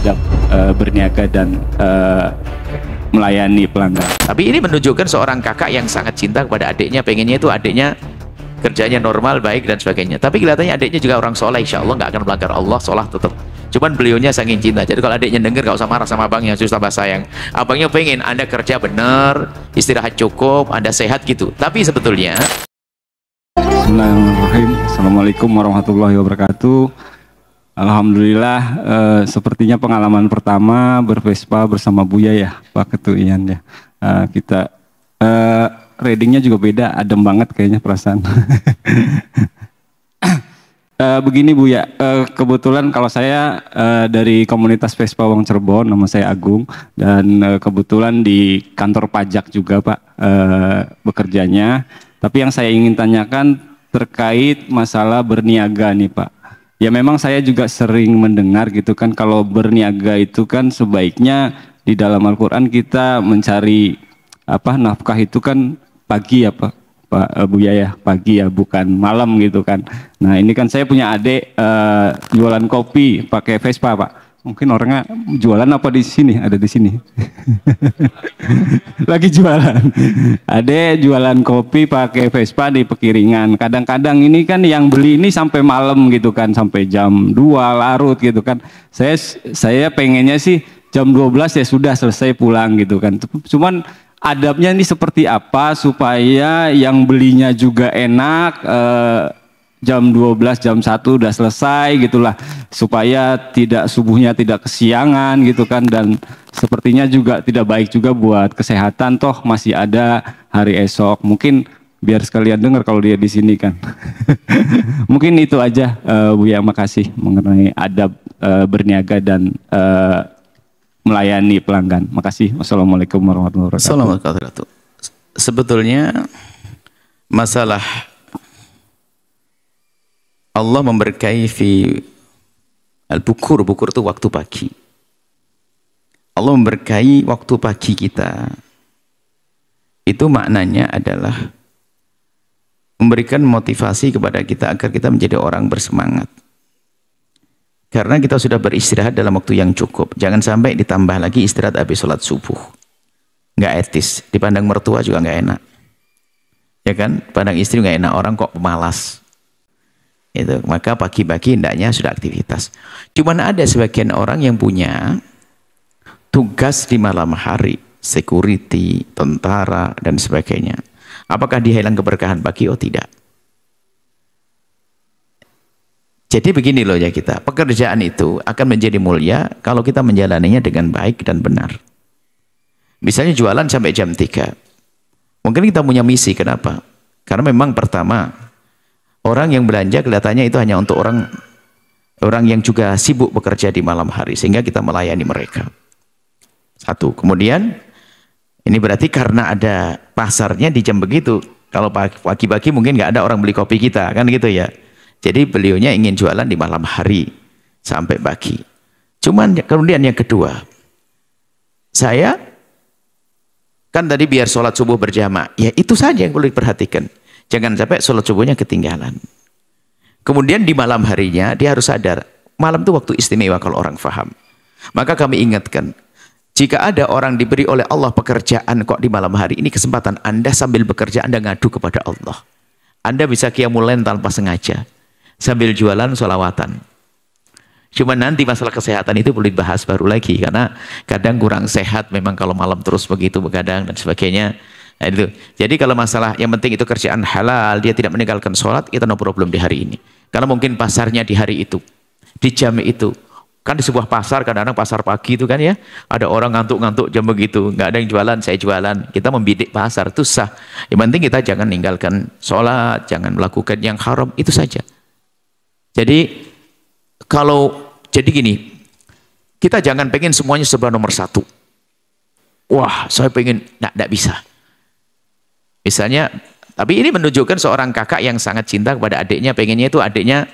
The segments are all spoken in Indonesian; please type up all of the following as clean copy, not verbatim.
adab berniaga dan melayani pelanggan. Tapi ini menunjukkan seorang kakak yang sangat cinta kepada adiknya, pengennya itu adiknya kerjanya normal, baik dan sebagainya. Tapi kelihatannya adiknya juga orang soleh, insya Allah nggak akan melanggar Allah, sholat tetap. Cuman beliaunya saking cinta. Jadi kalau adiknya denger gak usah marah sama abangnya, justru tambah sayang. Abangnya pengen Anda kerja benar, istirahat cukup, Anda sehat gitu. Tapi sebetulnya Bismillahirrahmanirrahim. Assalamualaikum warahmatullahi wabarakatuh. Alhamdulillah, sepertinya pengalaman pertama bervespa bersama Buya ya, Pak Ketua Ian ya. Kita readingnya juga beda, adem banget kayaknya perasaan. Begini Buya, kebetulan kalau saya dari komunitas Vespa Wong Cirebon, nama saya Agung, dan kebetulan di kantor pajak juga Pak bekerjanya. Tapi yang saya ingin tanyakan terkait masalah berniaga nih Pak. Ya memang saya juga sering mendengar gitu kan, kalau berniaga itu kan sebaiknya di dalam Al-Quran kita mencari nafkah itu kan pagi ya Pak Buya ya, pagi ya, bukan malam gitu kan. Nah ini kan saya punya adik jualan kopi pakai Vespa Pak. Mungkin orangnya jualan apa di sini? Ada di sini. Lagi jualan. Adek jualan kopi pakai Vespa di Pekiringan. Kadang-kadang ini kan yang beli ini sampai malam gitu kan, sampai jam 2 larut gitu kan. Saya pengennya sih jam 12 ya sudah selesai pulang gitu kan. Cuman adabnya ini seperti apa supaya yang belinya juga enak, jam 12 jam 1 udah selesai gitulah, supaya tidak subuhnya tidak kesiangan gitu kan, dan sepertinya juga tidak baik juga buat kesehatan, toh masih ada hari esok. Mungkin biar sekalian dengar kalau dia di sini kan. Mungkin itu aja Buya, makasih mengenai adab berniaga dan melayani pelanggan. Makasih. Wassalamualaikum warahmatullahi wabarakatuh. Assalamualaikum warahmatullahi wabarakatuh. Sebetulnya masalah Allah memberkahi fi al-bukur, bukur itu waktu pagi. Allah memberkahi waktu pagi kita. Itu maknanya adalah memberikan motivasi kepada kita agar kita menjadi orang bersemangat. Karena kita sudah beristirahat dalam waktu yang cukup. Jangan sampai ditambah lagi istirahat habis sholat subuh. Nggak etis. Dipandang mertua juga nggak enak. Ya kan? Pandang istri nggak enak. Orang kok pemalas. Itu. Maka pagi-pagi hendaknya sudah aktivitas. Cuman ada sebagian orang yang punya tugas di malam hari. Security, tentara, dan sebagainya. Apakah dia hilang keberkahan pagi? Oh tidak. Jadi begini loh ya kita, pekerjaan itu akan menjadi mulia kalau kita menjalaninya dengan baik dan benar. Misalnya jualan sampai jam 3. Mungkin kita punya misi, kenapa? Karena memang pertama, orang yang belanja kelihatannya itu hanya untuk orang yang juga sibuk bekerja di malam hari, sehingga kita melayani mereka. Satu. Kemudian, ini berarti karena ada pasarnya di jam begitu. Kalau pagi-pagi mungkin nggak ada orang beli kopi kita, kan gitu ya. Jadi beliaunya ingin jualan di malam hari sampai pagi. Cuman kemudian yang kedua, saya kan tadi biar sholat subuh berjamaah, ya itu saja yang perlu diperhatikan. Jangan sampai sholat subuhnya ketinggalan. Kemudian di malam harinya dia harus sadar, malam itu waktu istimewa kalau orang faham. Maka kami ingatkan, jika ada orang diberi oleh Allah pekerjaan kok di malam hari, ini kesempatan Anda sambil bekerja Anda ngadu kepada Allah. Anda bisa qiyamul lail tanpa sengaja. Sambil jualan sholawatan. Cuma nanti masalah kesehatan itu perlu dibahas baru lagi, karena kadang kurang sehat memang kalau malam terus begitu begadang dan sebagainya. Nah, itu. Jadi kalau masalah yang penting itu kerjaan halal, dia tidak meninggalkan sholat, itu no problem di hari ini. Karena mungkin pasarnya di hari itu, di jam itu. Kan di sebuah pasar, kadang-kadang pasar pagi itu kan ya, ada orang ngantuk-ngantuk jam begitu, nggak ada yang jualan, saya jualan. Kita membidik pasar, itu sah. Yang penting kita jangan meninggalkan sholat, jangan melakukan yang haram, itu saja. Jadi jadi gini, kita jangan pengen semuanya serba nomor 1. Wah, saya pengen, tidak bisa. Misalnya, tapi ini menunjukkan seorang kakak yang sangat cinta kepada adiknya, pengennya itu adiknya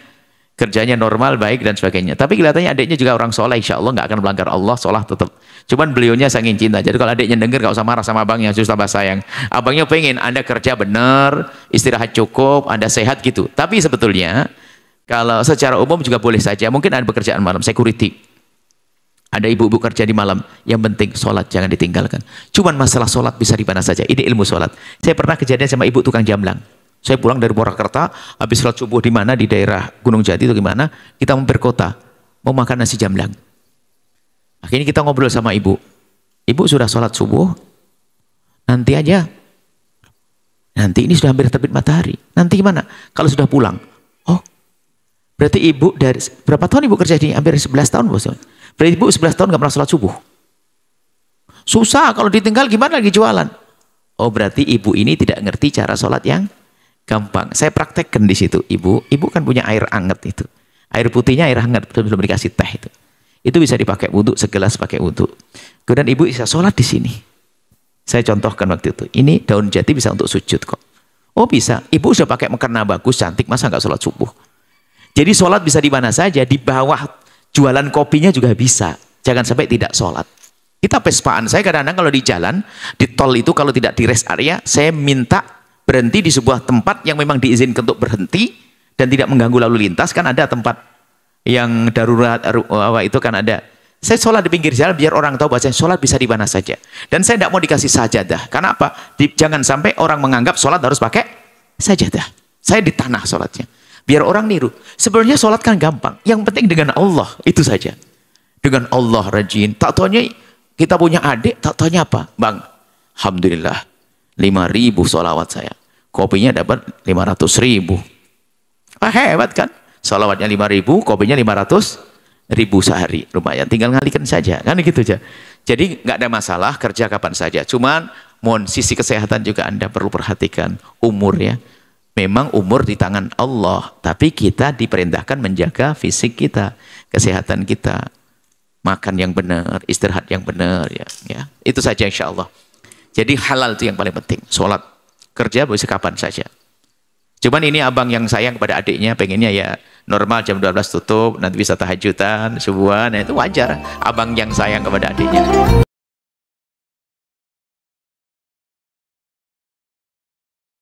kerjanya normal, baik dan sebagainya. Tapi kelihatannya adiknya juga orang soleh, insya Allah nggak akan melanggar Allah, sholat tetap. Cuman beliaunya saking cinta. Jadi kalau adiknya denger gak usah marah sama abangnya, justru tambah sayang. Abangnya pengen Anda kerja benar, istirahat cukup, Anda sehat gitu. Tapi sebetulnya kalau secara umum juga boleh saja, mungkin ada pekerjaan malam, security. Ada ibu-ibu kerja di malam, yang penting sholat jangan ditinggalkan. Cuman masalah sholat bisa di mana saja. Ini ilmu sholat. Saya pernah kejadian sama ibu tukang jamblang. Saya pulang dari Purwakarta, habis sholat subuh di mana di daerah Gunung Jati itu gimana? Kita mampir kota, mau makan nasi jamblang. Akhirnya kita ngobrol sama ibu. Ibu sudah sholat subuh, nanti aja. Nanti ini sudah hampir terbit matahari. Nanti gimana? Kalau sudah pulang. Oh, berarti ibu dari berapa tahun ibu kerja di hampir 11 tahun bos? Berarti ibu 11 tahun gak pernah sholat subuh. Susah kalau ditinggal gimana lagi jualan? Oh berarti ibu ini tidak ngerti cara sholat yang gampang. Saya praktekkan di situ. Ibu kan punya air hangat itu. Air putihnya air hangat belum dikasih teh itu. Itu bisa dipakai wudhu, segelas pakai wudhu. Kemudian ibu bisa sholat di sini. Saya contohkan waktu itu. Ini daun jati bisa untuk sujud kok. Oh bisa. Ibu sudah pakai mukena bagus, cantik, masa nggak sholat subuh? Jadi sholat bisa di mana saja. Di bawah jualan kopinya juga bisa. Jangan sampai tidak sholat. Kita pespaan. Saya kadang-kadang kalau di jalan, di tol itu kalau tidak di rest area, saya minta berhenti di sebuah tempat yang memang diizinkan untuk berhenti dan tidak mengganggu lalu lintas. Kan ada tempat yang darurat, itu kan ada. Saya sholat di pinggir jalan biar orang tahu bahwa sholat bisa di mana saja. Dan saya tidak mau dikasih sajadah. Karena apa? Jangan sampai orang menganggap sholat harus pakai sajadah. Saya di tanah sholatnya. Biar orang niru. Sebenarnya sholat kan gampang. Yang penting dengan Allah. Itu saja. Dengan Allah rajin. Tak taunya kita punya adik. Tak taunya apa? Bang, alhamdulillah. 5.000 sholawat saya. Kopinya dapat 500.000. Ah, hebat kan? Sholawatnya 5.000. Kopinya 500.000 sehari. Lumayan. Tinggal ngalikan saja. Kan gitu aja. Jadi nggak ada masalah. Kerja kapan saja. Cuman mohon sisi kesehatan juga Anda perlu perhatikan. Umur ya. Memang umur di tangan Allah, tapi kita diperintahkan menjaga fisik kita, kesehatan kita, makan yang benar, istirahat yang benar, ya. Itu saja insya Allah. Jadi halal itu yang paling penting. Sholat, kerja bisa kapan saja. Cuman ini abang yang sayang kepada adiknya, pengennya ya normal jam 12 tutup, nanti bisa tahajudan, subuhan, itu wajar. Abang yang sayang kepada adiknya.